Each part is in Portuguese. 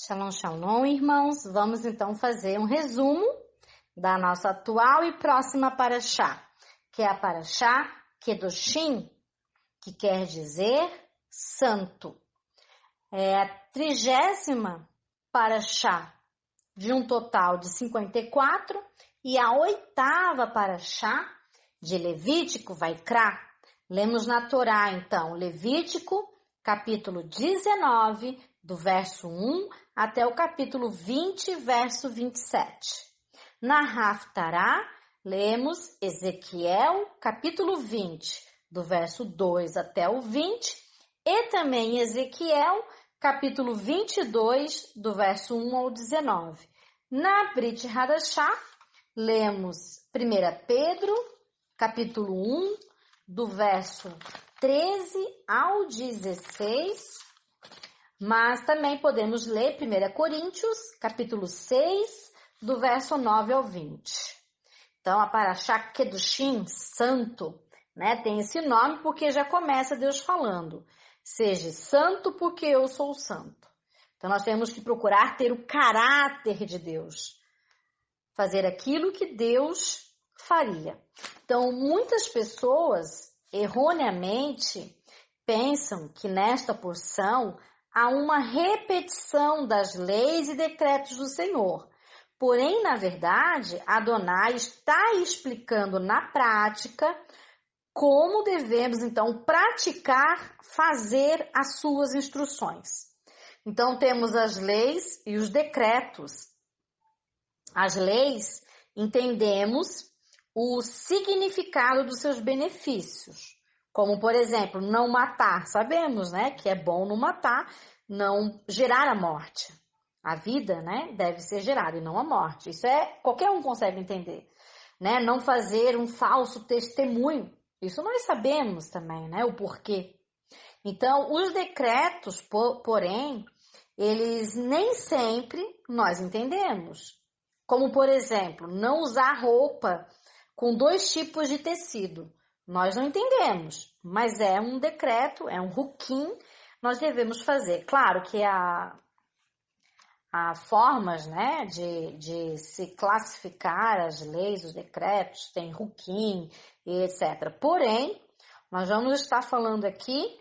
Shalom, shalom, irmãos. Vamos então fazer um resumo da nossa atual e próxima paraxá, que é a paraxá Kedoshim, que quer dizer santo. É a 30ª paraxá de um total de 54 e a 8ª paraxá de Levítico, Vaikra. Lemos na Torá, então, Levítico, capítulo 19, do verso 1 até o capítulo 20, verso 27. Na Haftará, lemos Ezequiel, capítulo 20, do verso 2 até o 20, e também Ezequiel, capítulo 22, do verso 1 ao 19. Na Brit Hadashá, lemos 1 Pedro, capítulo 1, do verso 13 ao 16, mas também podemos ler 1 Coríntios, capítulo 6, do verso 9 ao 20. Então, a paraxá Kedoshim, santo, né, tem esse nome porque já começa Deus falando: seja santo porque eu sou santo. Então, nós temos que procurar ter o caráter de Deus, fazer aquilo que Deus faria. Então, muitas pessoas, erroneamente, pensam que nesta porção há uma repetição das leis e decretos do Senhor. Porém, na verdade, Adonai está explicando na prática como devemos, então, praticar, fazer as suas instruções. Então, temos as leis e os decretos. As leis, entendemos o significado dos seus benefícios. Como, por exemplo, não matar. Sabemos, né, que é bom não matar, não gerar a morte. A vida, né, deve ser gerada e não a morte. Isso qualquer um consegue entender, né? Não fazer um falso testemunho. Isso nós sabemos também, né, o porquê. Então, os decretos, porém, eles nem sempre nós entendemos. Como, por exemplo, não usar roupa com 2 tipos de tecido. Nós não entendemos, mas é um decreto, é um hukim, nós devemos fazer. Claro que há formas, né, de se classificar as leis, os decretos, tem hukim e etc. Porém, nós vamos estar falando aqui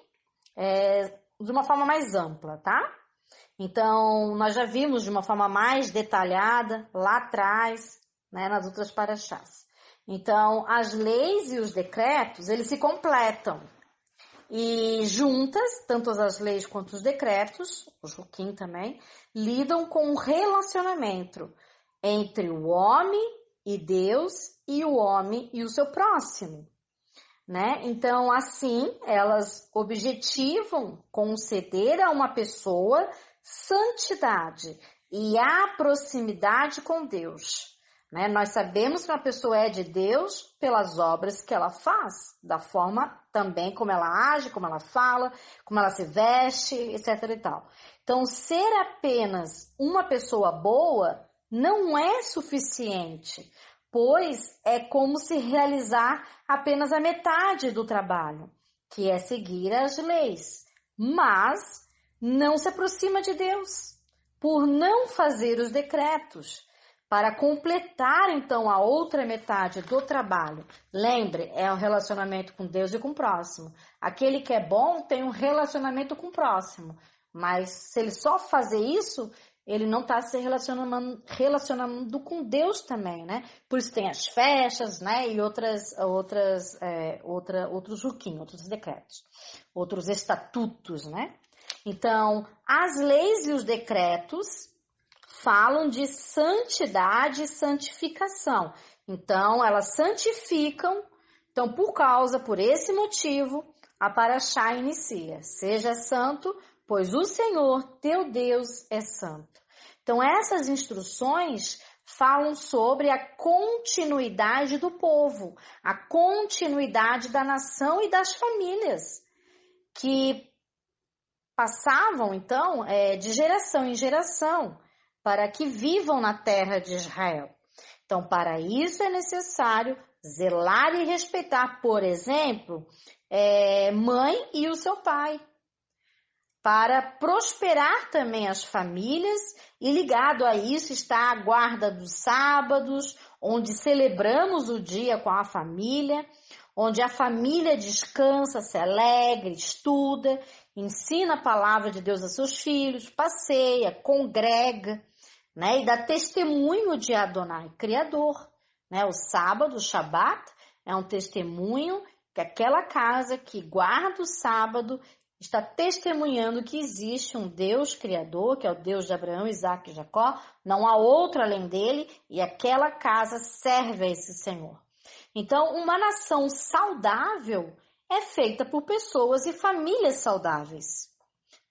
de uma forma mais ampla, tá? Então, nós já vimos de uma forma mais detalhada lá atrás, né, nas outras paraxás. Então, as leis e os decretos, eles se completam. E juntas, tanto as leis quanto os decretos, os hukim também, lidam com o relacionamento entre o homem e Deus e o homem e o seu próximo, né? Então, assim, elas objetivam conceder a uma pessoa santidade e a proximidade com Deus. Né? Nós sabemos que uma pessoa é de Deus pelas obras que ela faz, da forma também como ela age, como ela fala, como ela se veste, etc. e tal. Então, ser apenas uma pessoa boa não é suficiente, pois é como se realizar apenas a metade do trabalho, que é seguir as leis, mas não se aproxima de Deus por não fazer os decretos. Para completar, então, a outra metade do trabalho. Lembre, é o relacionamento com Deus e com o próximo. Aquele que é bom tem um relacionamento com o próximo. Mas se ele só fazer isso, ele não está se relacionando com Deus também, né? Por isso tem as festas, né? E outros hukim, outros decretos, outros estatutos, né? Então, as leis e os decretos falam de santidade e santificação. Então, elas santificam. Então, por esse motivo, a paraxá inicia: seja santo, pois o Senhor, teu Deus, é santo. Então, essas instruções falam sobre a continuidade do povo, a continuidade da nação e das famílias, que passavam, então, de geração em geração, para que vivam na terra de Israel. Então, para isso é necessário zelar e respeitar, por exemplo, mãe e o seu pai, para prosperar também as famílias, e ligado a isso está a guarda dos sábados, onde celebramos o dia com a família, onde a família descansa, se alegra, estuda, ensina a palavra de Deus a seus filhos, passeia, congrega, né? E dá testemunho de Adonai, Criador. Né? O sábado, o Shabat, é um testemunho que aquela casa que guarda o sábado está testemunhando que existe um Deus Criador, que é o Deus de Abraão, Isaque e Jacó, não há outro além dele, e aquela casa serve a esse Senhor. Então, uma nação saudável é feita por pessoas e famílias saudáveis.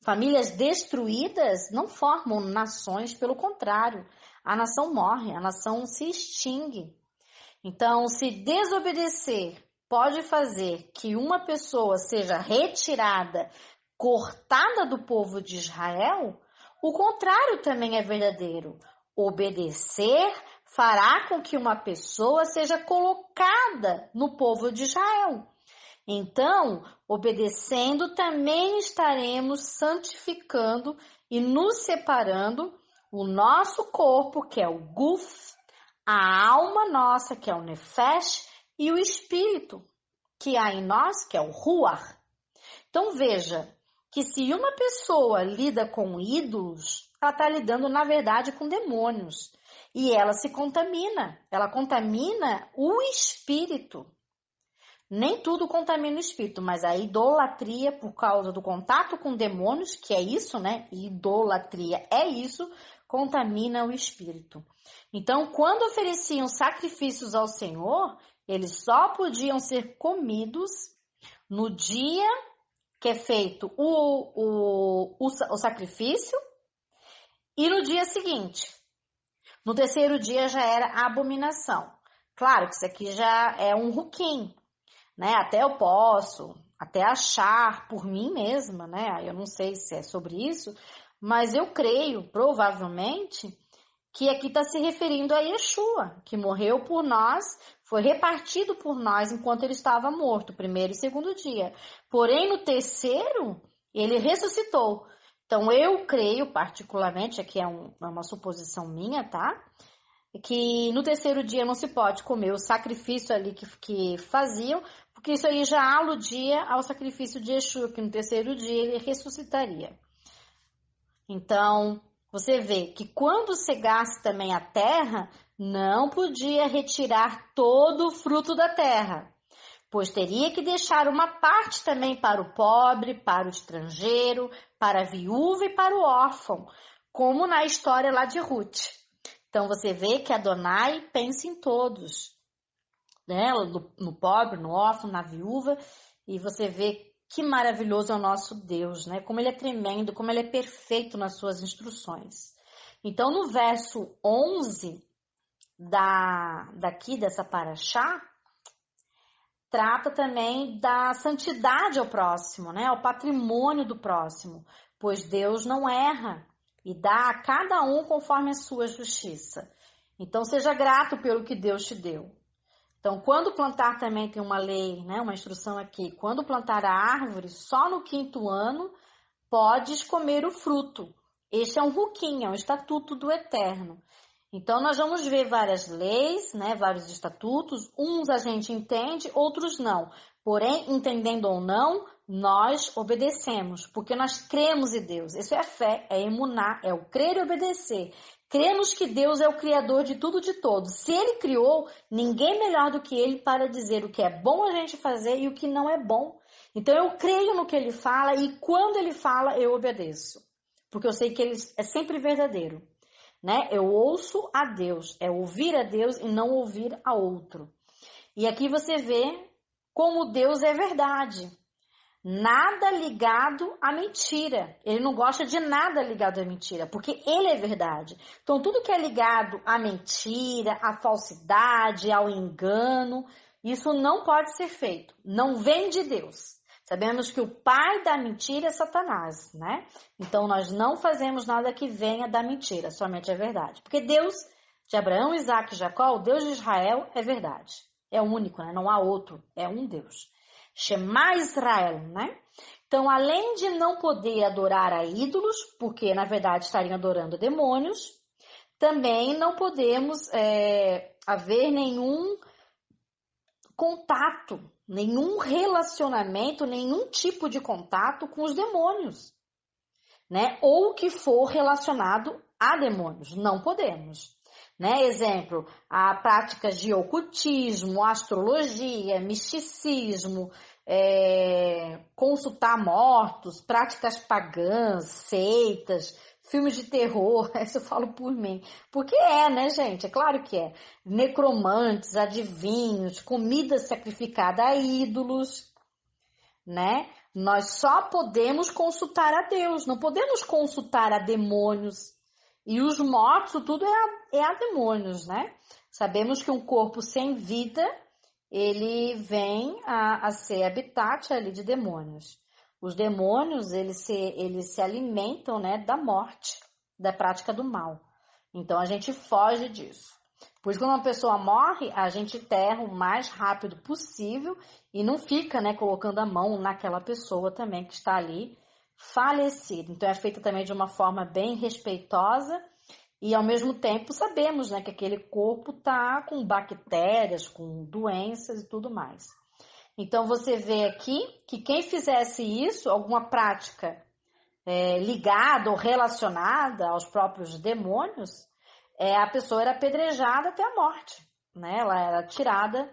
Famílias destruídas não formam nações, pelo contrário, a nação morre, a nação se extingue. Então, se desobedecer pode fazer que uma pessoa seja retirada, cortada do povo de Israel, o contrário também é verdadeiro. Obedecer fará com que uma pessoa seja colocada no povo de Israel. Então, obedecendo, também estaremos santificando e nos separando o nosso corpo, que é o Guf, a alma nossa, que é o Nefesh, e o espírito, que há em nós, que é o Ruach. Então, veja que se uma pessoa lida com ídolos, ela está lidando, na verdade, com demônios. E ela se contamina. Ela contamina o espírito. Nem tudo contamina o espírito, mas a idolatria, por causa do contato com demônios, que é isso, né? Idolatria é isso, contamina o espírito. Então, quando ofereciam sacrifícios ao Senhor, eles só podiam ser comidos no dia que é feito o sacrifício e no dia seguinte. No terceiro dia já era abominação. Claro que isso aqui já é um ruquim, né? Até eu posso, até achar por mim mesma, né? Eu não sei se é sobre isso, mas eu creio, provavelmente, que aqui está se referindo a Yeshua, que morreu por nós, foi repartido por nós enquanto ele estava morto, primeiro e segundo dia. Porém, no terceiro, ele ressuscitou. Então, eu creio, particularmente, aqui é uma suposição minha, tá? Que no terceiro dia não se pode comer o sacrifício ali que faziam, porque isso aí já aludia ao sacrifício de Yeshua, que no terceiro dia ele ressuscitaria. Então, você vê que quando cegasse também a terra, não podia retirar todo o fruto da terra, pois teria que deixar uma parte também para o pobre, para o estrangeiro, para a viúva e para o órfão, como na história lá de Ruth. Então, você vê que Adonai pensa em todos, né? No pobre, no órfão, na viúva, e você vê que maravilhoso é o nosso Deus, né? Como ele é tremendo, como ele é perfeito nas suas instruções. Então, no verso 11 daqui dessa paraxá, trata também da santidade ao próximo, né? Ao patrimônio do próximo, pois Deus não erra e dá a cada um conforme a sua justiça. Então, seja grato pelo que Deus te deu. Então, quando plantar também tem uma lei, né, uma instrução aqui. Quando plantar a árvore, só no 5º ano podes comer o fruto. Este é um ruquim, é um estatuto do Eterno. Então, nós vamos ver várias leis, né, vários estatutos. Uns a gente entende, outros não. Porém, entendendo ou não, nós obedecemos, porque nós cremos em Deus. Isso é fé, é emuná, é o crer e obedecer. Cremos que Deus é o Criador de tudo e de todos. Se Ele criou, ninguém melhor do que Ele para dizer o que é bom a gente fazer e o que não é bom. Então, eu creio no que Ele fala e quando Ele fala, eu obedeço. Porque eu sei que Ele é sempre verdadeiro. Né? Eu ouço a Deus, é ouvir a Deus e não ouvir a outro. E aqui você vê como Deus é verdade. Nada ligado à mentira. Ele não gosta de nada ligado à mentira, porque ele é verdade. Então, tudo que é ligado à mentira, à falsidade, ao engano, isso não pode ser feito. Não vem de Deus. Sabemos que o pai da mentira é Satanás, né? Então, nós não fazemos nada que venha da mentira, somente a verdade. Porque Deus de Abraão, Isaque e Jacó, o Deus de Israel, é verdade. É o único, né? Não há outro. É um Deus. Shema Israel, né? Então, além de não poder adorar a ídolos, porque na verdade estariam adorando demônios, também não podemos haver nenhum contato, nenhum relacionamento, nenhum tipo de contato com os demônios, né? Ou que for relacionado a demônios, não podemos. Né? Exemplo, a práticas de ocultismo, astrologia, misticismo, consultar mortos, práticas pagãs, seitas, filmes de terror, isso eu falo por mim. Porque né, gente? É claro que é. Necromantes, adivinhos, comida sacrificada a ídolos, né? Nós só podemos consultar a Deus, não podemos consultar a demônios. E os mortos, tudo é a demônios, né? Sabemos que um corpo sem vida, ele vem a ser habitat ali de demônios. Os demônios, eles se alimentam, né, da morte, da prática do mal. Então, a gente foge disso. Por isso, quando uma pessoa morre, a gente enterra o mais rápido possível e não fica, né, colocando a mão naquela pessoa também que está ali falecida. Então, é feita também de uma forma bem respeitosa e, ao mesmo tempo, sabemos, né, que aquele corpo está com bactérias, com doenças e tudo mais. Então, você vê aqui que quem fizesse isso, alguma prática ligada ou relacionada aos próprios demônios, a pessoa era apedrejada até a morte, né? Ela era tirada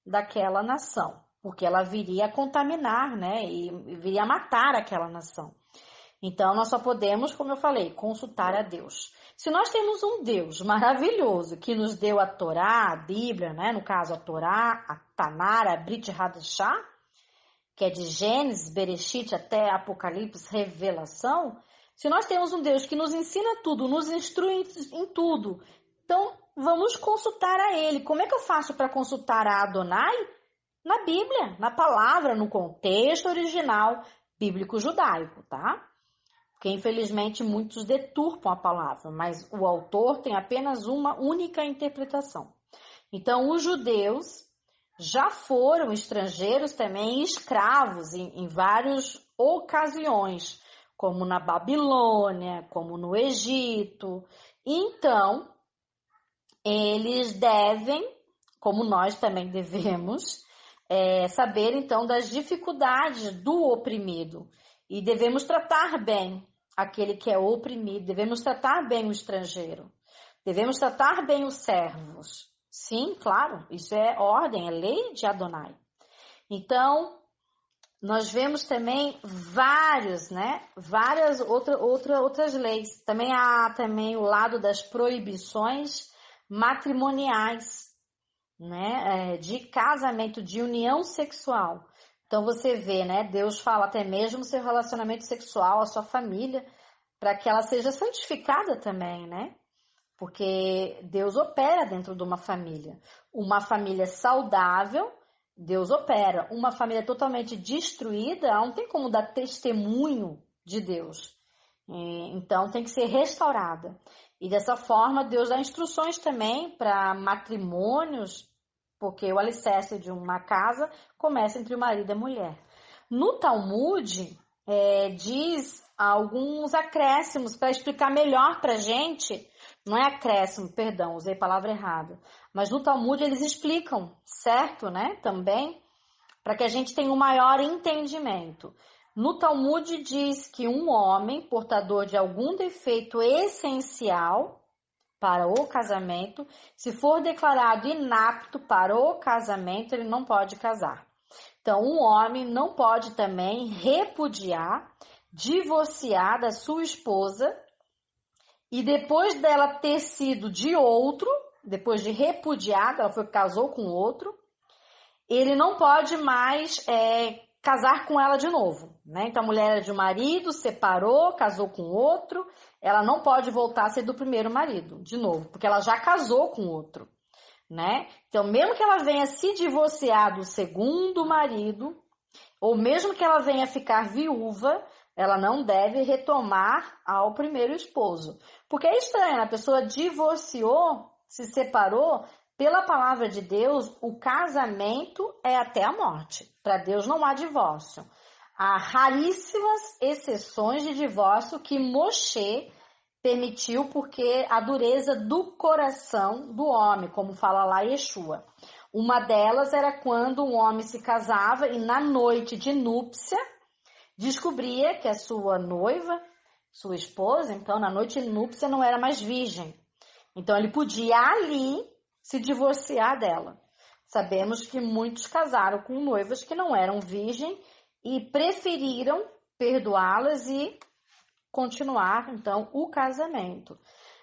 daquela nação, porque ela viria a contaminar, né? E viria a matar aquela nação. Então, nós só podemos, como eu falei, consultar a Deus. Se nós temos um Deus maravilhoso que nos deu a Torá, a Bíblia, né? No caso, a Torá, a Tanar, a Brit Hadashah, que é de Gênesis, Bereshit até Apocalipse, Revelação. Se nós temos um Deus que nos ensina tudo, nos instrui em tudo, então vamos consultar a Ele. Como é que eu faço para consultar a Adonai? Na Bíblia, na palavra, no contexto original bíblico-judaico, tá? Porque infelizmente muitos deturpam a palavra, mas o autor tem apenas uma única interpretação. Então, os judeus já foram estrangeiros também, escravos em várias ocasiões, como na Babilônia, como no Egito. Então, eles devem, como nós também devemos, saber então das dificuldades do oprimido. E devemos tratar bem aquele que é oprimido, devemos tratar bem o estrangeiro, devemos tratar bem os servos. Sim, claro, isso é ordem, é lei de Adonai. Então, nós vemos também várias outras leis. Também há também o lado das proibições matrimoniais, né? De casamento, de união sexual. Então, você vê, né? Deus fala até mesmo o seu relacionamento sexual, a sua família, para que ela seja santificada também, né? Porque Deus opera dentro de uma família. Uma família saudável, Deus opera. Uma família totalmente destruída, ela não tem como dar testemunho de Deus. Então, tem que ser restaurada. E dessa forma, Deus dá instruções também para matrimônios, porque o alicerce de uma casa começa entre o marido e a mulher. No Talmud, diz alguns acréscimos para explicar melhor para a gente. Não é acréscimo, perdão, usei a palavra errada. Mas no Talmud eles explicam, certo, né? Também, para que a gente tenha um maior entendimento. No Talmud diz que um homem portador de algum defeito essencial para o casamento, se for declarado inapto para o casamento, ele não pode casar. Então, um homem não pode também repudiar, divorciar da sua esposa. E depois dela ter sido de outro, depois de repudiada, ela casou com outro, ele não pode mais casar com ela de novo, né? Então a mulher era de um marido, separou, casou com outro, ela não pode voltar a ser do primeiro marido de novo, porque ela já casou com outro, né? Então mesmo que ela venha se divorciar do segundo marido, ou mesmo que ela venha ficar viúva, ela não deve retomar ao primeiro esposo. Porque é estranho, a pessoa divorciou, se separou, pela palavra de Deus, o casamento é até a morte. Para Deus não há divórcio. Há raríssimas exceções de divórcio que Moshe permitiu porque a dureza do coração do homem, como fala lá Yeshua. Uma delas era quando um homem se casava e na noite de núpcia descobria que a sua noiva, sua esposa, então na noite de núpcia não era mais virgem. Então ele podia ali se divorciar dela. Sabemos que muitos casaram com noivas que não eram virgem e preferiram perdoá-las e continuar, então, o casamento,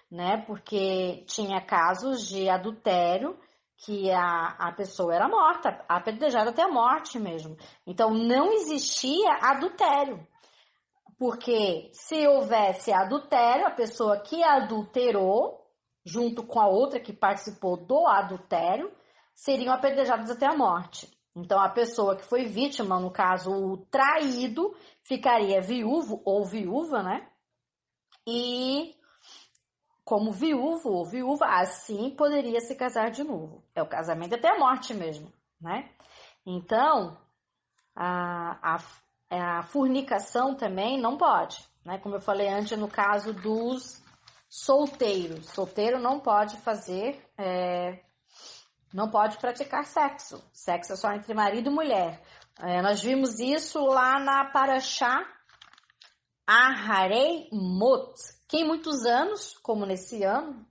né? Porque tinha casos de adultério que a pessoa era morta, apedrejada até a morte mesmo. Então, não existia adultério. Porque se houvesse adultério, a pessoa que adulterou, junto com a outra que participou do adultério, seriam apedrejadas até a morte. Então, a pessoa que foi vítima, no caso, o traído, ficaria viúvo ou viúva, né? E como viúvo ou viúva, assim poderia se casar de novo. É o casamento até a morte mesmo, né? Então, a fornicação também não pode, né? Como eu falei antes, no caso dos solteiros. Solteiro não pode fazer, não pode praticar sexo. Sexo é só entre marido e mulher. Nós vimos isso lá na Parashá Aharei Mot, que em muitos anos, como nesse ano,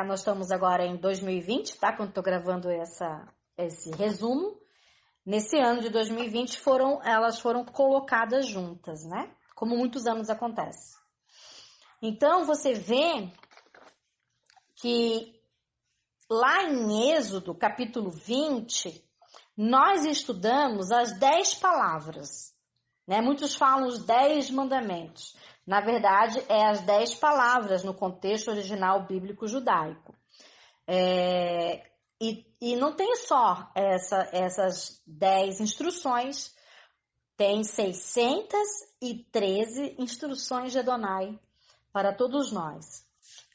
nós estamos agora em 2020, tá? Quando estou gravando esse resumo. Nesse ano de 2020, elas foram colocadas juntas, né? Como muitos anos acontece. Então, você vê que lá em Êxodo, capítulo 20, nós estudamos as 10 palavras, né? Muitos falam os 10 mandamentos. Na verdade, é as 10 palavras no contexto original bíblico judaico. E não tem só essas 10 instruções, tem 613 instruções de Adonai para todos nós.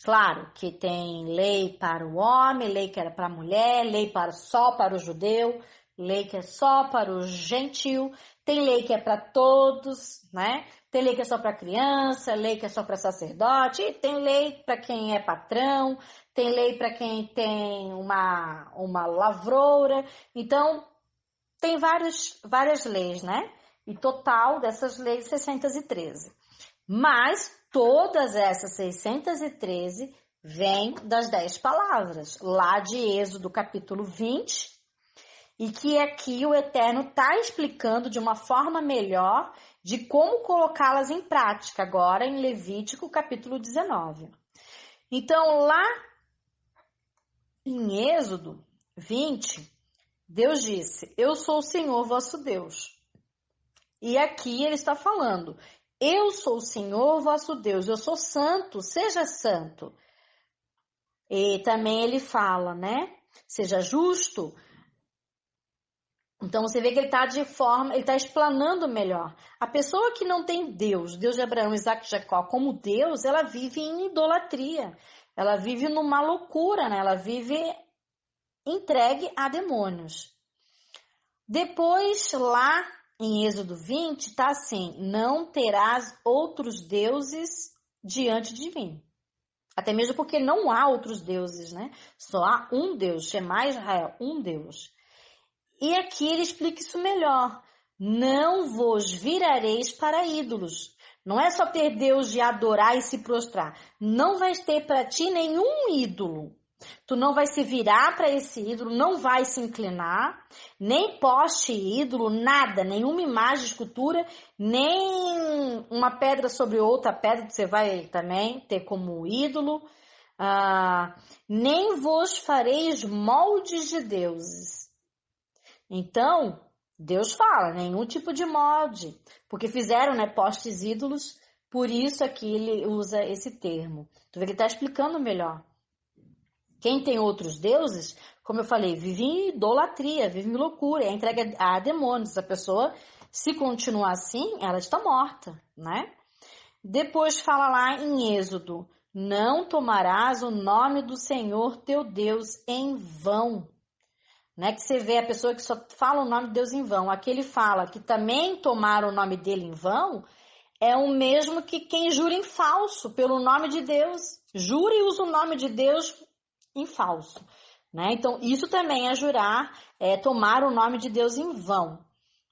Claro que tem lei para o homem, lei que era para a mulher, lei só para o judeu, lei que é só para o gentil, tem lei que é para todos, né? Tem lei que é só para criança, lei que é só para sacerdote, e tem lei para quem é patrão, tem lei para quem tem uma lavroura. Então, tem várias leis, né? E total dessas leis, 613. Mas todas essas 613 vêm das 10 palavras, lá de Êxodo capítulo 20, e que aqui o Eterno está explicando de uma forma melhor de como colocá-las em prática, agora em Levítico capítulo 19. Então, lá em Êxodo 20, Deus disse: eu sou o Senhor vosso Deus. E aqui ele está falando: eu sou o Senhor vosso Deus, eu sou santo, seja santo. E também ele fala, né? Seja justo. Então você vê que ele está explanando melhor. A pessoa que não tem Deus de Abraão, Isaac e Jacó como Deus, ela vive em idolatria. Ela vive numa loucura, né? Ela vive entregue a demônios. Depois, lá em Êxodo 20, está assim: não terás outros deuses diante de mim. Até mesmo porque não há outros deuses, né? Só há um Deus, Shema Israel, um Deus. E aqui ele explica isso melhor. Não vos virareis para ídolos. Não é só ter Deus de adorar e se prostrar. Não vais ter para ti nenhum ídolo. Tu não vai se virar para esse ídolo, não vai se inclinar, nem poste ídolo, nada, nenhuma imagem, escultura, nem uma pedra sobre outra pedra que você vai também ter como ídolo. Nem vos fareis moldes de deuses. Então, Deus fala, nenhum tipo de molde, porque fizeram, né, postes ídolos, por isso aqui ele usa esse termo. Tu vê que ele está explicando melhor. Quem tem outros deuses, como eu falei, vive em idolatria, vive em loucura, é entregue a demônios. A pessoa, se continuar assim, ela está morta, né? Depois fala lá em Êxodo: não tomarás o nome do Senhor teu Deus em vão. né? Que você vê a pessoa que só fala o nome de Deus em vão. Aqui ele fala que também tomaram o nome dele em vão, é o mesmo que quem jura em falso pelo nome de Deus. Jura e usa o nome de Deus em falso, né? Então, isso também é jurar, é tomar o nome de Deus em vão,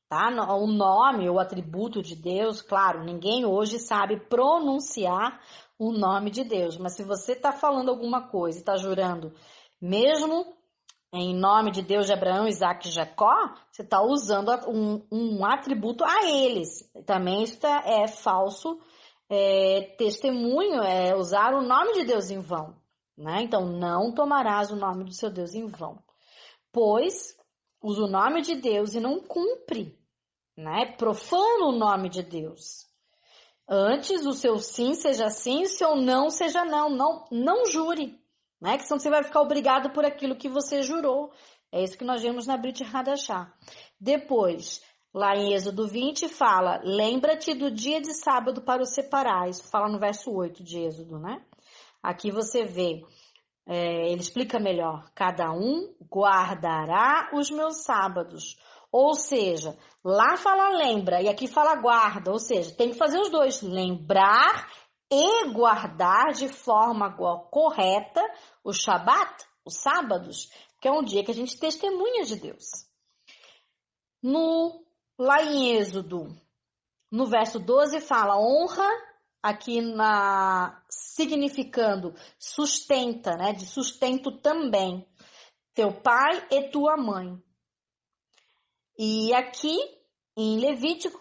tá? O nome, o atributo de Deus, claro, ninguém hoje sabe pronunciar o nome de Deus, mas se você está falando alguma coisa e está jurando, mesmo em nome de Deus de Abraão, Isaac e Jacó, você está usando um atributo a eles. Também isso é falso testemunho, é usar o nome de Deus em vão, né? Então, não tomarás o nome do seu Deus em vão, pois usa o nome de Deus e não cumpre, né? Profana o nome de Deus. Antes, o seu sim seja sim, o seu não seja não. Não jure, né? Que senão você vai ficar obrigado por aquilo que você jurou. É isso que nós vemos na Brit Hadashah. Depois, lá em Êxodo 20, fala, lembra-te do dia de sábado para o separar. Isso fala no verso 8 de Êxodo, né? Aqui você vê, ele explica melhor. Cada um guardará os meus sábados. Ou seja, lá fala lembra e aqui fala guarda. Ou seja, tem que fazer os dois. Lembrar e guardar de forma correta o Shabat, os sábados, que é um dia que a gente testemunha de Deus. Lá em Êxodo, no verso 12, fala honra, aqui significando sustenta, né? De sustento também, teu pai e tua mãe. E aqui, em Levítico,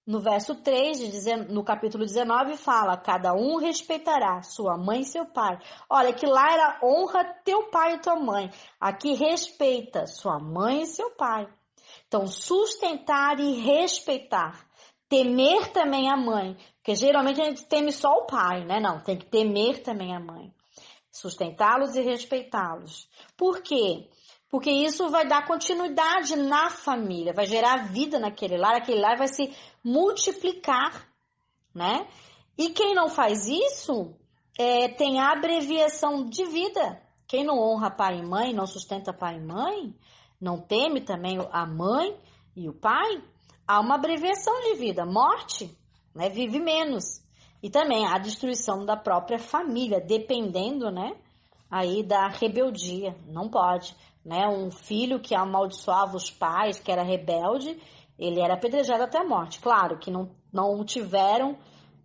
no verso 3, no capítulo 19, fala, cada um respeitará sua mãe e seu pai. Olha, que lá era honra teu pai e tua mãe. Aqui respeita sua mãe e seu pai. Então, sustentar e respeitar. Temer também a mãe. Porque geralmente a gente teme só o pai, né? Não, tem que temer também a mãe. Sustentá-los e respeitá-los. Por quê? Porque isso vai dar continuidade na família, vai gerar vida naquele lar, aquele lar vai se multiplicar, né? E quem não faz isso tem abreviação de vida. Quem não honra pai e mãe, não sustenta pai e mãe, não teme também a mãe e o pai, há uma abreviação de vida, morte, né? Vive menos. E também a destruição da própria família, dependendo, né? Aí da rebeldia, não pode. Né? Um filho que amaldiçoava os pais, que era rebelde, ele era apedrejado até a morte. Claro que não tiveram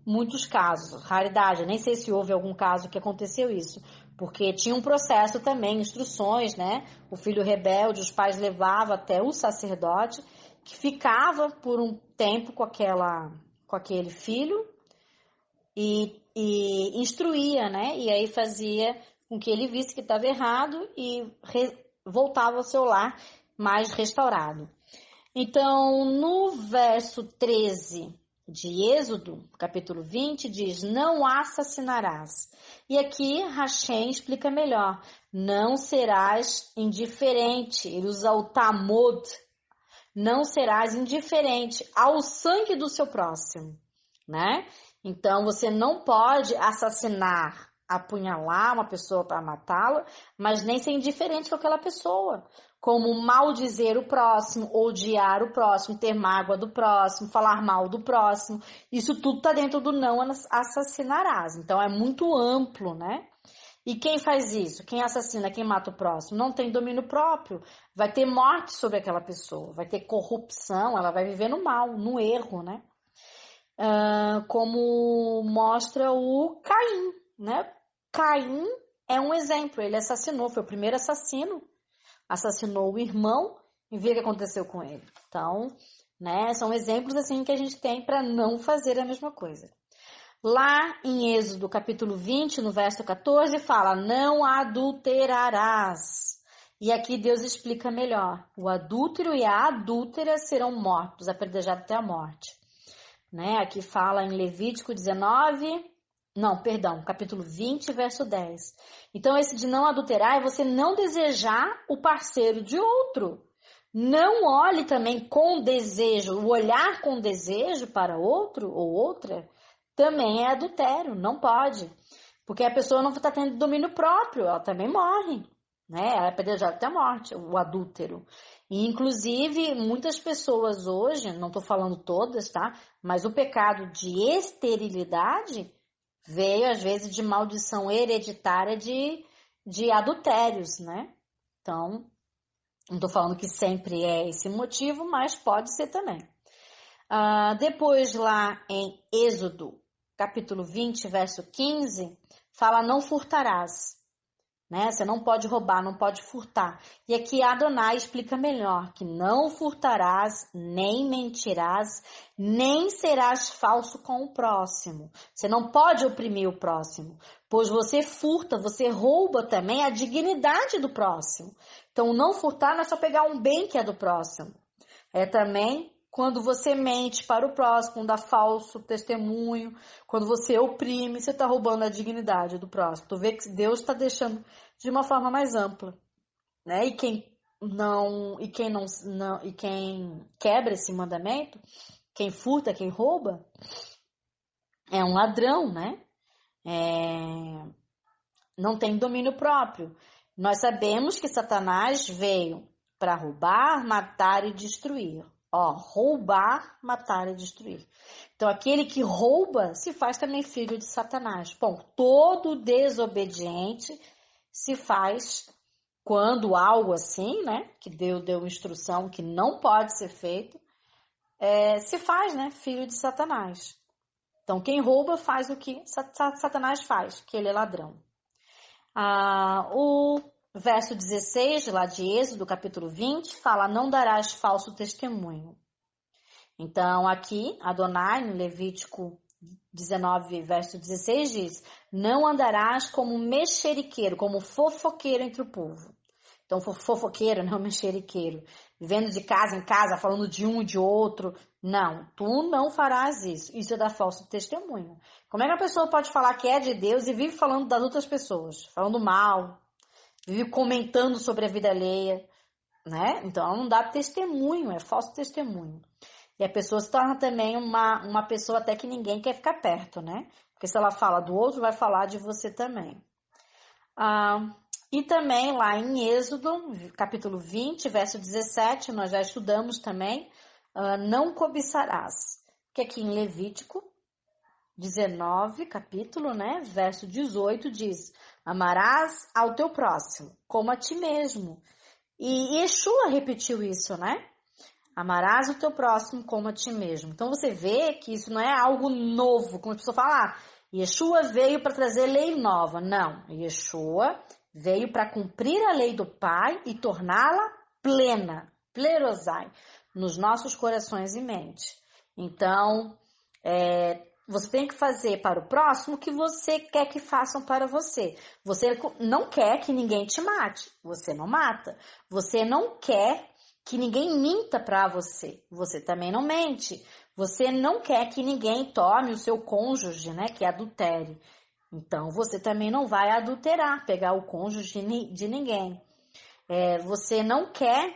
muitos casos, raridade, nem sei se houve algum caso que aconteceu isso, porque tinha um processo também, instruções, né? O filho rebelde, os pais levavam até o sacerdote, que ficava por um tempo com aquele filho e instruía, né? E aí fazia com que ele visse que estava errado e voltava ao seu lar mais restaurado. Então, no verso 13 de Êxodo, capítulo 20, diz, não assassinarás. E aqui Hashem explica melhor, não serás indiferente. Ele usa o tamod, não serás indiferente ao sangue do seu próximo, né? Então, você não pode assassinar, apunhalar uma pessoa para matá-la, mas nem ser indiferente com aquela pessoa, como maldizer o próximo, odiar o próximo, ter mágoa do próximo, falar mal do próximo, isso tudo está dentro do não assassinarás, então é muito amplo, né? E quem faz isso? Quem assassina, quem mata o próximo? Não tem domínio próprio, vai ter morte sobre aquela pessoa, vai ter corrupção, ela vai viver no mal, no erro, né? Como mostra o Caim, né? Caim é um exemplo, ele assassinou, foi o primeiro assassino, assassinou o irmão e vê o que aconteceu com ele. Então, né, são exemplos assim que a gente tem para não fazer a mesma coisa. Lá em Êxodo, capítulo 20, no verso 14, fala, não adulterarás. E aqui Deus explica melhor, o adúltero e a adúltera serão mortos, apedrejados até a morte. Né? Aqui fala em Levítico 19, capítulo 20, verso 10. Então, esse de não adulterar é você não desejar o parceiro de outro. Não olhe também com desejo, o olhar com desejo para outro ou outra também é adultério, não pode. Porque a pessoa não está tendo domínio próprio, ela também morre. né? É apedrejado até a morte, o adúltero. E, inclusive, muitas pessoas hoje, não estou falando todas, tá? Mas o pecado de esterilidade veio, às vezes, de maldição hereditária de adultérios, né? Então, não estou falando que sempre é esse motivo, mas pode ser também. Depois, lá em Êxodo, capítulo 20, verso 15, fala: não furtarás. Né? Você não pode roubar, não pode furtar. E aqui Adonai explica melhor que não furtarás, nem mentirás, nem serás falso com o próximo. Você não pode oprimir o próximo, pois você furta, você rouba também a dignidade do próximo. Então, não furtar não é só pegar um bem que é do próximo. É também quando você mente para o próximo, quando dá falso testemunho, quando você oprime, você está roubando a dignidade do próximo. Tu vê que Deus está deixando de uma forma mais ampla, né? E quem quebra esse mandamento, quem furta, quem rouba, é um ladrão, né? Não tem domínio próprio. Nós sabemos que Satanás veio para roubar, matar e destruir. Roubar, matar e destruir. Então, aquele que rouba se faz também filho de Satanás. Bom, todo desobediente se faz quando algo assim, né, que Deus deu instrução que não pode ser feito, se faz, né, filho de Satanás. Então, quem rouba faz o que Satanás faz, que ele é ladrão. O verso 16, lá de Êxodo, capítulo 20, fala: não darás falso testemunho. Então, aqui, Adonai, no Levítico 19, verso 16, diz: não andarás como mexeriqueiro, como fofoqueiro entre o povo. Então, fofoqueiro, não mexeriqueiro. Vivendo de casa em casa, falando de um e de outro. Não, tu não farás isso. Isso é dar falso testemunho. Como é que a pessoa pode falar que é de Deus e vive falando das outras pessoas? Falando mal, vive comentando sobre a vida alheia, né? Então, ela não dá testemunho, é falso testemunho. E a pessoa se torna também uma pessoa até que ninguém quer ficar perto, né? Porque se ela fala do outro, vai falar de você também. E também lá em Êxodo, capítulo 20, verso 17, nós já estudamos também, não cobiçarás. Que aqui em Levítico 19, capítulo, né, verso 18, diz: amarás ao teu próximo como a ti mesmo. E Yeshua repetiu isso, né? Amarás o teu próximo como a ti mesmo. Então você vê que isso não é algo novo, como a pessoa fala, Yeshua veio para trazer lei nova. Não, Yeshua veio para cumprir a lei do Pai e torná-la plena, plerosai, nos nossos corações e mente. Então, você tem que fazer para o próximo o que você quer que façam para você. Você não quer que ninguém te mate, você não mata. Você não quer que ninguém minta para você, você também não mente. Você não quer que ninguém tome o seu cônjuge, né, que é adultério. Então, você também não vai adulterar, pegar o cônjuge de ninguém. Você não quer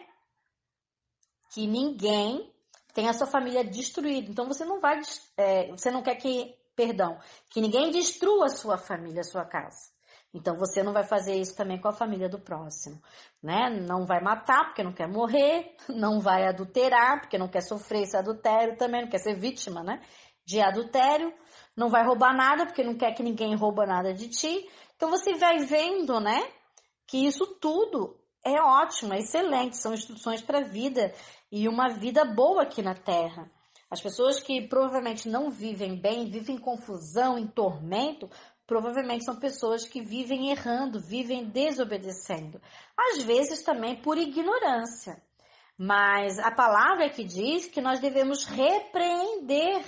que ninguém tenha a sua família destruída. Então, você não quer que ninguém destrua a sua família, a sua casa. Então, você não vai fazer isso também com a família do próximo, né? Não vai matar porque não quer morrer, não vai adulterar porque não quer sofrer esse adultério também, não quer ser vítima, né, de adultério. Não vai roubar nada porque não quer que ninguém rouba nada de ti. Então, você vai vendo, né, que isso tudo é ótimo, é excelente, são instruções para a vida e uma vida boa aqui na Terra. As pessoas que provavelmente não vivem bem, vivem em confusão, em tormento, provavelmente são pessoas que vivem errando, vivem desobedecendo. Às vezes também por ignorância. Mas a palavra é que diz que nós devemos repreender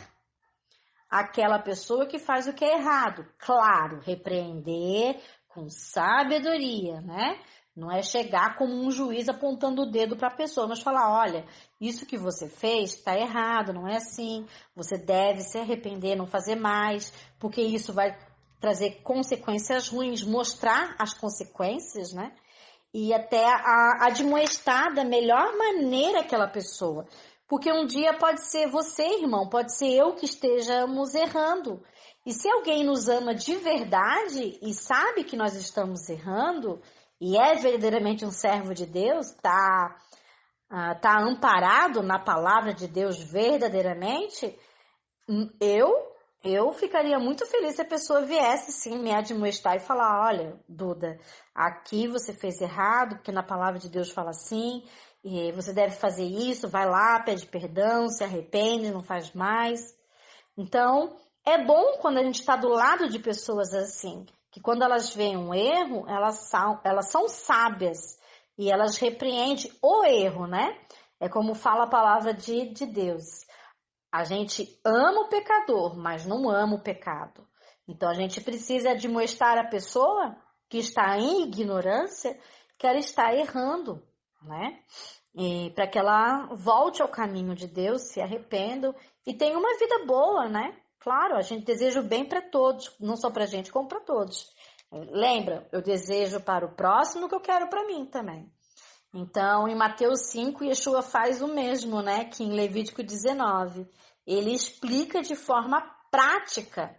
aquela pessoa que faz o que é errado. Claro, repreender com sabedoria, né? Não é chegar como um juiz apontando o dedo para a pessoa, mas falar: olha, isso que você fez está errado, não é assim. Você deve se arrepender, não fazer mais, porque isso vai trazer consequências ruins, mostrar as consequências, né? E até admoestar da melhor maneira aquela pessoa. Porque um dia pode ser você, irmão, pode ser eu que estejamos errando. E se alguém nos ama de verdade e sabe que nós estamos errando, e é verdadeiramente um servo de Deus, está amparado na palavra de Deus verdadeiramente, eu ficaria muito feliz se a pessoa viesse sim me admoestar e falar, olha, Duda, aqui você fez errado, porque na palavra de Deus fala assim, e você deve fazer isso, vai lá, pede perdão, se arrepende, não faz mais. Então, é bom quando a gente está do lado de pessoas assim, que quando elas veem um erro, elas são sábias e elas repreendem o erro, né? É como fala a palavra de Deus. A gente ama o pecador, mas não ama o pecado. Então, a gente precisa admoestar a pessoa que está em ignorância que ela está errando, né? E para que ela volte ao caminho de Deus, se arrependa e tenha uma vida boa, né? Claro, a gente deseja o bem para todos, não só para a gente, como para todos. Lembra, eu desejo para o próximo o que eu quero para mim também. Então, em Mateus 5, Yeshua faz o mesmo, né? Que em Levítico 19. Ele explica de forma prática,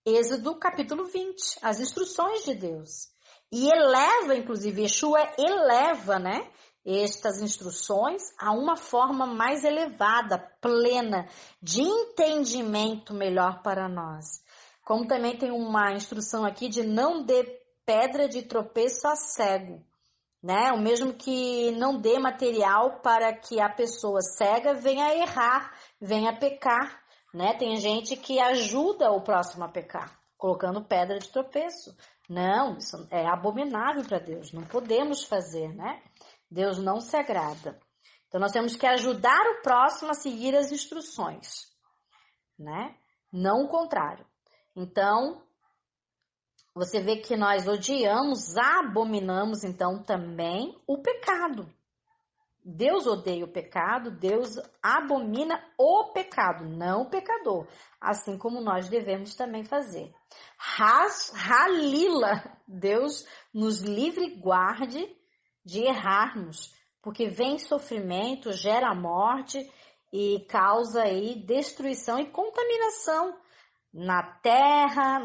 Êxodo capítulo 20, as instruções de Deus. E eleva, inclusive, Yeshua eleva, né? Estas instruções a uma forma mais elevada, plena, de entendimento melhor para nós. Como também tem uma instrução aqui de não dê pedra de tropeço a cego, né? O mesmo que não dê material para que a pessoa cega venha errar, venha pecar, né? Tem gente que ajuda o próximo a pecar, colocando pedra de tropeço. Não, isso é abominável para Deus, não podemos fazer, né? Deus não se agrada. Então, nós temos que ajudar o próximo a seguir as instruções, né? Não o contrário. Então, você vê que nós odiamos, abominamos, então, também o pecado. Deus odeia o pecado, Deus abomina o pecado, não o pecador. Assim como nós devemos também fazer. Halila, Deus nos livre e guarde de errarmos, porque vem sofrimento, gera morte e causa aí destruição e contaminação na terra,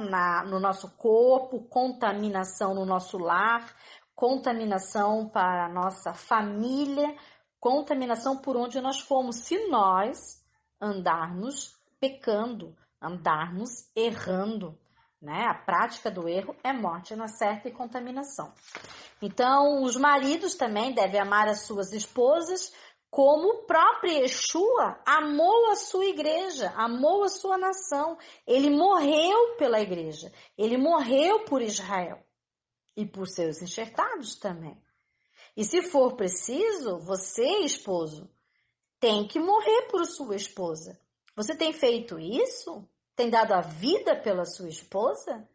no nosso corpo, contaminação no nosso lar, contaminação para a nossa família, contaminação por onde nós fomos, se nós andarmos pecando, andarmos errando, né? A prática do erro é morte na certa e contaminação. Então, os maridos também devem amar as suas esposas, como o próprio Yeshua amou a sua igreja, amou a sua nação. Ele morreu pela igreja, ele morreu por Israel e por seus enxertados também. E se for preciso, você, esposo, tem que morrer por sua esposa. Você tem feito isso? Tem dado a vida pela sua esposa?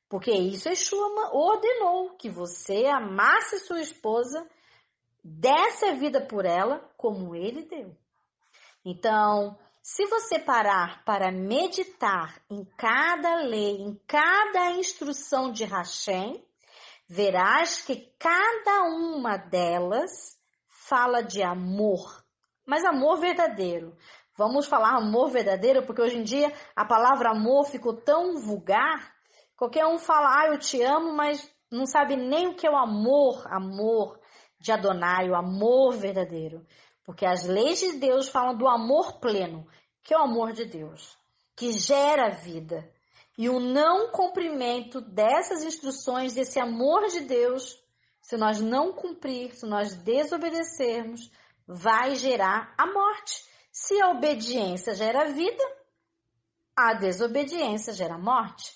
Porque isso Yeshua ordenou, que você amasse sua esposa, desse a vida por ela como ele deu. Então, se você parar para meditar em cada lei, em cada instrução de Hashem, verás que cada uma delas fala de amor, mas amor verdadeiro. Vamos falar amor verdadeiro, porque hoje em dia a palavra amor ficou tão vulgar. Qualquer um fala, eu te amo, mas não sabe nem o que é o amor de Adonai, o amor verdadeiro. Porque as leis de Deus falam do amor pleno, que é o amor de Deus, que gera vida. E o não cumprimento dessas instruções, desse amor de Deus, se nós não cumprir, se nós desobedecermos, vai gerar a morte. Se a obediência gera vida, a desobediência gera morte.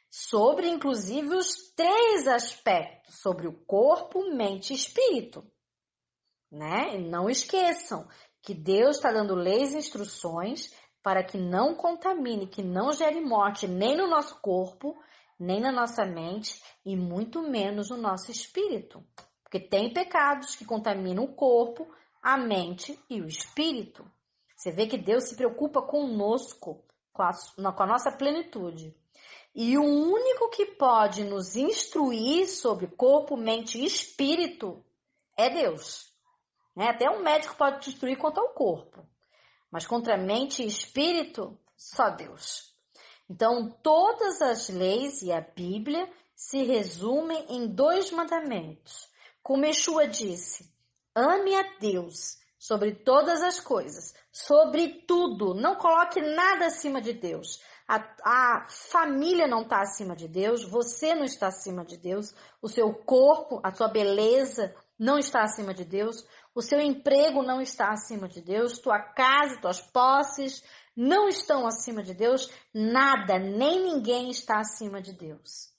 Sobre, inclusive, os 3 aspectos, sobre o corpo, mente e espírito. Né? E não esqueçam que Deus está dando leis e instruções para que não contamine, que não gere morte nem no nosso corpo, nem na nossa mente e muito menos no nosso espírito. Porque tem pecados que contaminam o corpo, a mente e o espírito. Você vê que Deus se preocupa conosco, com a nossa plenitude. E o único que pode nos instruir sobre corpo, mente e espírito é Deus. Até um médico pode te instruir quanto ao corpo, mas contra a mente e espírito, só Deus. Então, todas as leis e a Bíblia se resumem em 2 mandamentos. Como Yeshua disse, ame a Deus sobre todas as coisas, sobre tudo. Não coloque nada acima de Deus. A família não está acima de Deus, você não está acima de Deus, o seu corpo, a sua beleza não está acima de Deus, o seu emprego não está acima de Deus, tua casa, tuas posses não estão acima de Deus, nada, nem ninguém está acima de Deus.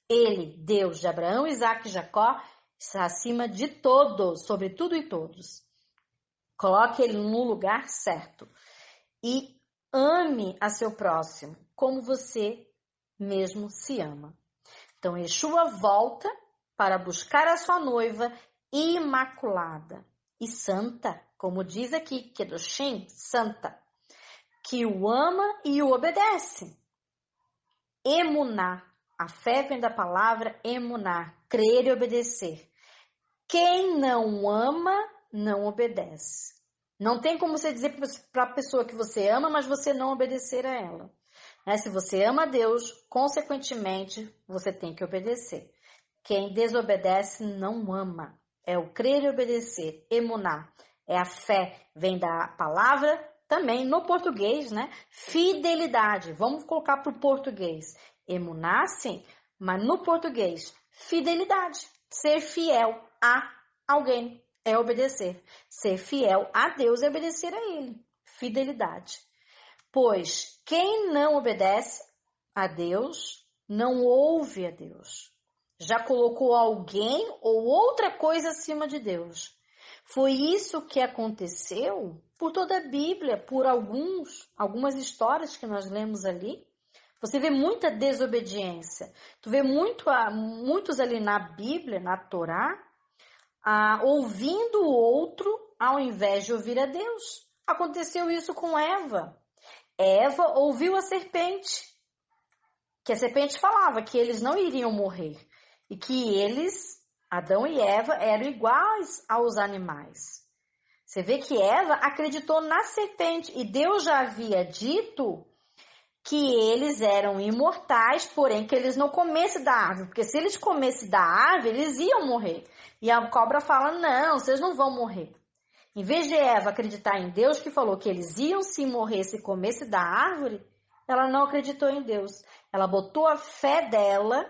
Ele, Deus de Abraão, Isaque e Jacó, está acima de todos, sobre tudo e todos. Coloque ele no lugar certo e ame a seu próximo, como você mesmo se ama. Então, Yeshua volta para buscar a sua noiva imaculada e santa, como diz aqui, Kedoshim, santa, que o ama e o obedece. Emuná, a fé vem da palavra emuná, crer e obedecer. Quem não ama, não obedece. Não tem como você dizer para a pessoa que você ama, mas você não obedecer a ela. Se você ama a Deus, consequentemente, você tem que obedecer. Quem desobedece não ama. É o crer e obedecer. Emuná. É a fé. Vem da palavra também no português, né? Fidelidade. Vamos colocar para o português. Emuná, sim. Mas no português, fidelidade. Ser fiel a alguém é obedecer. Ser fiel a Deus é obedecer a Ele. Fidelidade. Pois quem não obedece a Deus, não ouve a Deus. Já colocou alguém ou outra coisa acima de Deus. Foi isso que aconteceu por toda a Bíblia, por algumas histórias que nós lemos ali. Você vê muita desobediência. Tu vê muitos ali na Bíblia, na Torá, ouvindo o outro ao invés de ouvir a Deus. Aconteceu isso com Eva. Eva ouviu a serpente, que a serpente falava que eles não iriam morrer e que eles, Adão e Eva, eram iguais aos animais. Você vê que Eva acreditou na serpente e Deus já havia dito que eles eram imortais, porém que eles não comessem da árvore, porque se eles comessem da árvore, eles iam morrer. E a cobra fala, não, vocês não vão morrer. Em vez de Eva acreditar em Deus, que falou que eles iam se morrer se comesse da árvore, ela não acreditou em Deus. Ela botou a fé dela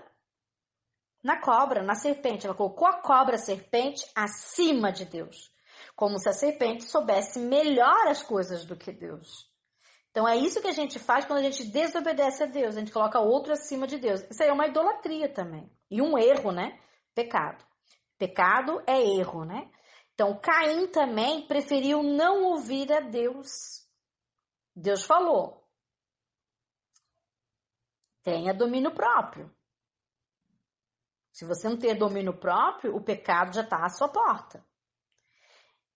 na cobra, na serpente. Ela colocou a cobra, a serpente, acima de Deus. Como se a serpente soubesse melhor as coisas do que Deus. Então é isso que a gente faz quando a gente desobedece a Deus. A gente coloca outro acima de Deus. Isso aí é uma idolatria também. E um erro, né? Pecado. Pecado é erro, né? Então, Caim também preferiu não ouvir a Deus. Deus falou, tenha domínio próprio. Se você não ter domínio próprio, o pecado já está à sua porta.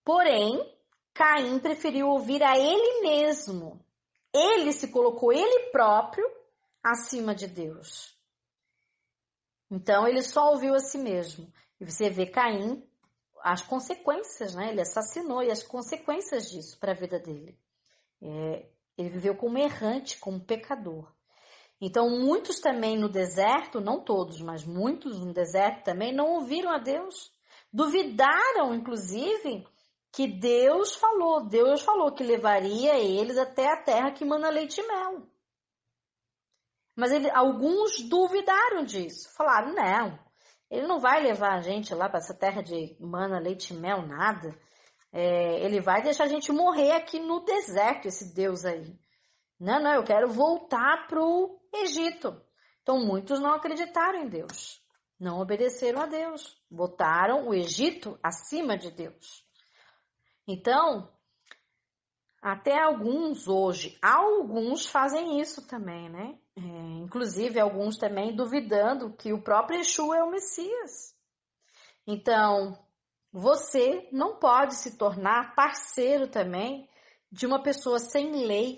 Porém, Caim preferiu ouvir a ele mesmo. Ele se colocou ele próprio acima de Deus. Então, ele só ouviu a si mesmo. E você vê Caim, as consequências, né? Ele assassinou e as consequências disso para a vida dele. Ele viveu como errante, como pecador. Então, muitos também no deserto, não todos, mas muitos no deserto também não ouviram a Deus. Duvidaram, inclusive, que Deus falou que levaria eles até a terra que mana leite e mel. Mas alguns duvidaram disso. Falaram, não, ele não vai levar a gente lá para essa terra de mana leite e mel, nada. Ele vai deixar a gente morrer aqui no deserto, esse Deus aí. Não, eu quero voltar para o Egito. Então, muitos não acreditaram em Deus. Não obedeceram a Deus. Botaram o Egito acima de Deus. Então, até alguns fazem isso também, né? Inclusive, alguns também duvidando que o próprio Yeshua é o Messias. Então, você não pode se tornar parceiro também de uma pessoa sem lei,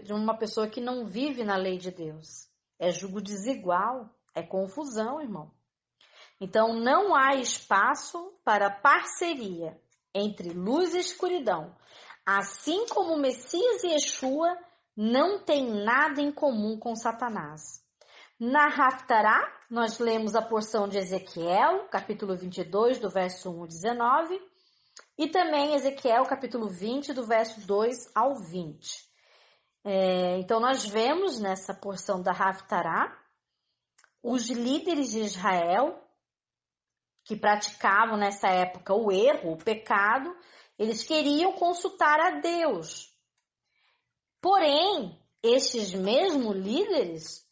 de uma pessoa que não vive na lei de Deus. É jugo desigual, é confusão, irmão. Então, não há espaço para parceria entre luz e escuridão. Assim como o Messias e Yeshua não têm nada em comum com Satanás. Na Haftará, nós lemos a porção de Ezequiel, capítulo 22, do verso 1 ao 19, e também Ezequiel, capítulo 20, do verso 2 ao 20. Então, nós vemos nessa porção da Haftará os líderes de Israel, que praticavam nessa época o erro, o pecado, eles queriam consultar a Deus. Porém, estes mesmos líderes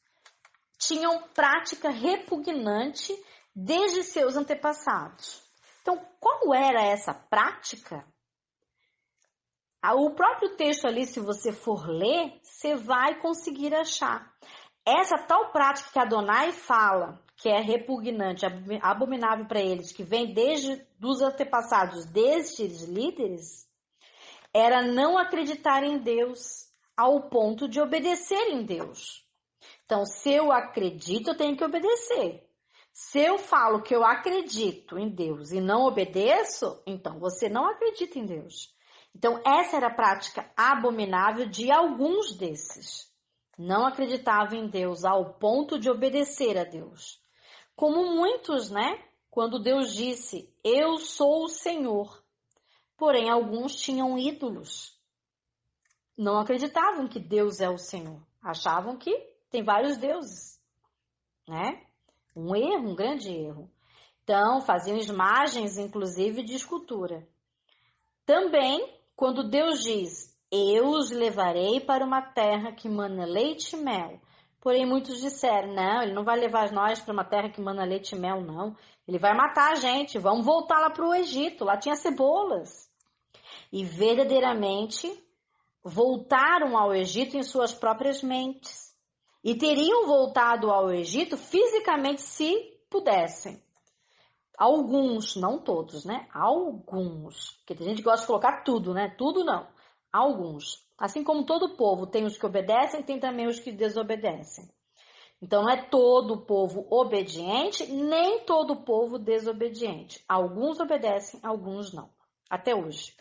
tinham prática repugnante desde seus antepassados. Então, qual era essa prática? O próprio texto ali, se você for ler, você vai conseguir achar. Essa tal prática que Adonai fala, que é repugnante, abominável para eles, que vem desde dos antepassados destes líderes, era não acreditar em Deus ao ponto de obedecer em Deus. Então, se eu acredito, eu tenho que obedecer. Se eu falo que eu acredito em Deus e não obedeço, então você não acredita em Deus. Então, essa era a prática abominável de alguns desses. Não acreditavam em Deus ao ponto de obedecer a Deus. Como muitos, né? Quando Deus disse, eu sou o Senhor. Porém, alguns tinham ídolos. Não acreditavam que Deus é o Senhor. Achavam que tem vários deuses, né? Um erro, um grande erro. Então, faziam imagens, inclusive, de escultura. Também, quando Deus diz, eu os levarei para uma terra que mana leite e mel. Porém, muitos disseram, não, ele não vai levar nós para uma terra que mana leite e mel, não. Ele vai matar a gente, vamos voltar lá para o Egito, lá tinha cebolas. E verdadeiramente voltaram ao Egito em suas próprias mentes. E teriam voltado ao Egito fisicamente se pudessem. Alguns, não todos, né? Alguns. Porque tem gente que gosta de colocar tudo, né? Tudo não. Alguns. Assim como todo povo, tem os que obedecem, tem também os que desobedecem. Então, não é todo o povo obediente, nem todo o povo desobediente. Alguns obedecem, alguns não. Até hoje.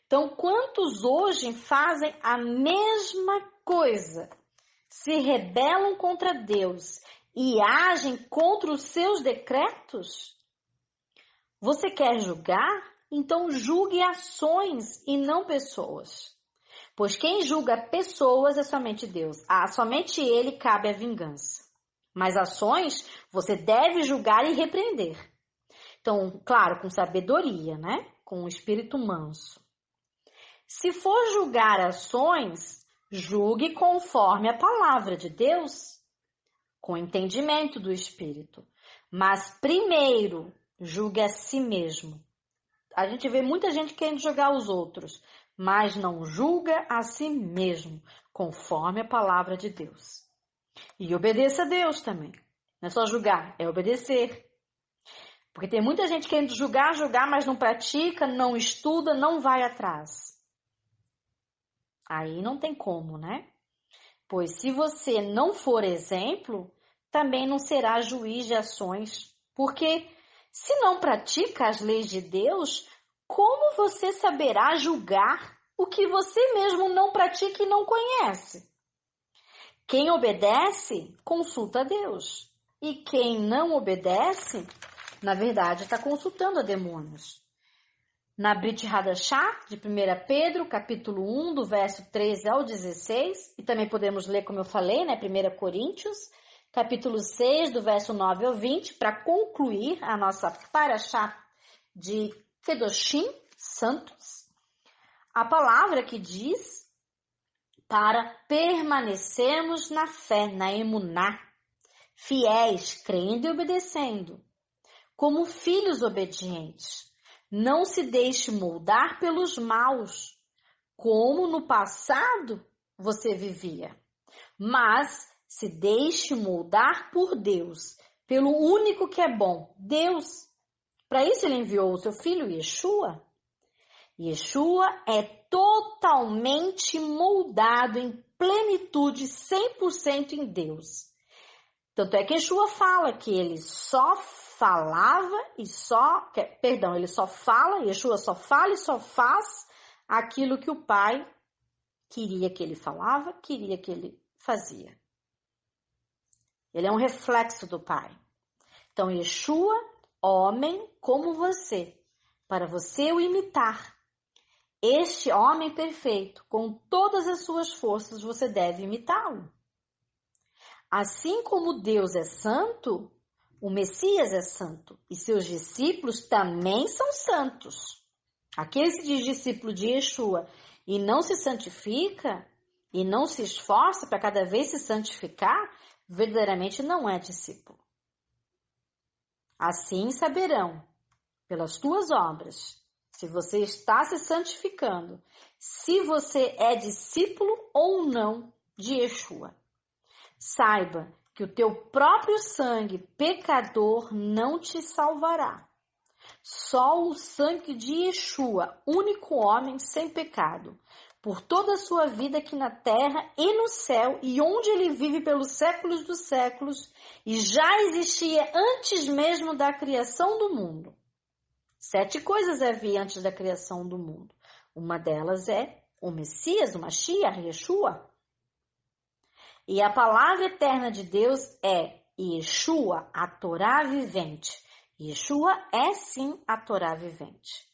Então, quantos hoje fazem a mesma coisa? Se rebelam contra Deus e agem contra os seus decretos? Você quer julgar? Então julgue ações e não pessoas. Pois quem julga pessoas é somente Deus. Somente Ele cabe a vingança. Mas ações você deve julgar e repreender. Então, claro, com sabedoria, né? Com um espírito manso. Se for julgar ações, julgue conforme a palavra de Deus, com entendimento do Espírito. Mas primeiro, julgue a si mesmo. A gente vê muita gente querendo julgar os outros, mas não julga a si mesmo, conforme a palavra de Deus. E obedeça a Deus também. Não é só julgar, é obedecer. Porque tem muita gente querendo julgar, mas não pratica, não estuda, não vai atrás. Aí não tem como, né? Pois se você não for exemplo, também não será juiz de ações. Porque se não pratica as leis de Deus, como você saberá julgar o que você mesmo não pratica e não conhece? Quem obedece, consulta a Deus. E quem não obedece, na verdade, está consultando a demônios. Na Brit Hadashah, de 1 Pedro, capítulo 1, do verso 13 ao 16, e também podemos ler, como eu falei, né, 1 Coríntios, capítulo 6, do verso 9 ao 20, para concluir a nossa Parashá de Kedoshim, santos, a palavra que diz para permanecermos na fé, na emuná, fiéis, crendo e obedecendo, como filhos obedientes. Não se deixe moldar pelos maus, como no passado você vivia, mas se deixe moldar por Deus, pelo único que é bom, Deus. Para isso ele enviou o seu filho Yeshua. Yeshua é totalmente moldado em plenitude, 100% em Deus. Tanto é que Yeshua fala que ele só falava e ele só fala, Yeshua só fala e só faz aquilo que o Pai queria que ele falava, queria que ele fazia. Ele é um reflexo do Pai. Então, Yeshua, homem como você, para você o imitar. Este homem perfeito, com todas as suas forças, você deve imitá-lo. Assim como Deus é santo, o Messias é santo e seus discípulos também são santos. Aquele que se diz discípulo de Yeshua e não se santifica e não se esforça para cada vez se santificar, verdadeiramente não é discípulo. Assim saberão, pelas tuas obras, se você está se santificando, se você é discípulo ou não de Yeshua. Saiba que o teu próprio sangue pecador não te salvará. Só o sangue de Yeshua, único homem sem pecado, por toda a sua vida aqui na terra e no céu, e onde ele vive pelos séculos dos séculos, e já existia antes mesmo da criação do mundo. 7 coisas havia antes da criação do mundo. Uma delas é o Messias, o Mashiach, Yeshua. E a palavra eterna de Deus é Yeshua, a Torá vivente. Yeshua é sim a Torá vivente.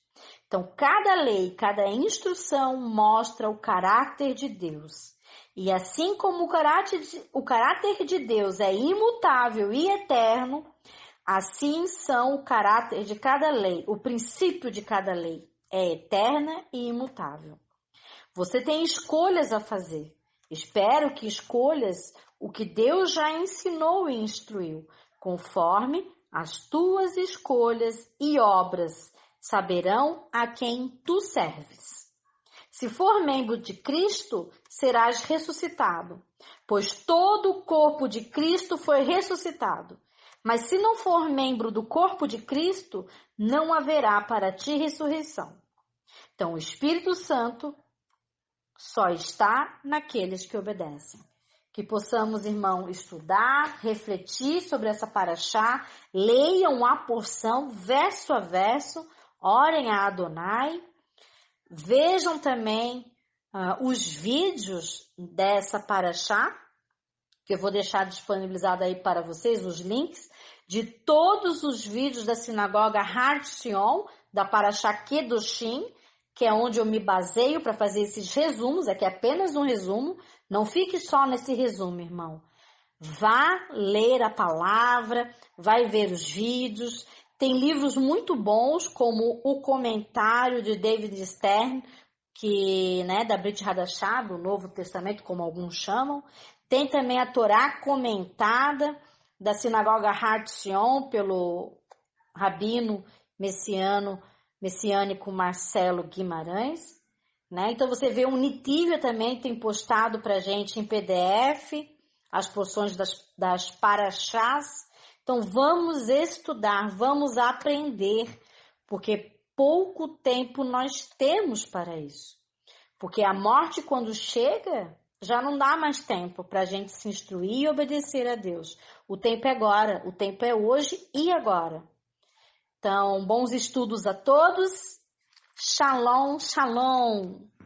Então, cada lei, cada instrução mostra o caráter de Deus. E assim como o caráter de Deus é imutável e eterno, assim são o caráter de cada lei, o princípio de cada lei é eterna e imutável. Você tem escolhas a fazer. Espero que escolhas o que Deus já ensinou e instruiu, conforme as tuas escolhas e obras saberão a quem tu serves. Se for membro de Cristo, serás ressuscitado, pois todo o corpo de Cristo foi ressuscitado. Mas se não for membro do corpo de Cristo, não haverá para ti ressurreição. Então, o Espírito Santo só está naqueles que obedecem. Que possamos, irmão, estudar, refletir sobre essa paraxá, leiam a porção, verso a verso, orem a Adonai, vejam também os vídeos dessa paraxá, que eu vou deixar disponibilizado aí para vocês, os links de todos os vídeos da sinagoga Har Sion, da paraxá Kedoshim, que é onde eu me baseio para fazer esses resumos, aqui é apenas um resumo, não fique só nesse resumo, irmão. Vá ler a palavra, vai ver os vídeos, tem livros muito bons, como o comentário de David Stern, que, da Brit Hadashah, do Novo Testamento, como alguns chamam. Tem também a Torá comentada, da sinagoga Har Sion, pelo rabino messiânico Marcelo Guimarães, Então você vê o Nitivia também tem postado para a gente em PDF as porções das paraxás. Então vamos estudar, vamos aprender, porque pouco tempo nós temos para isso. Porque a morte, quando chega, já não dá mais tempo para a gente se instruir e obedecer a Deus. O tempo é agora, o tempo é hoje e agora. Então, bons estudos a todos. Shalom, shalom.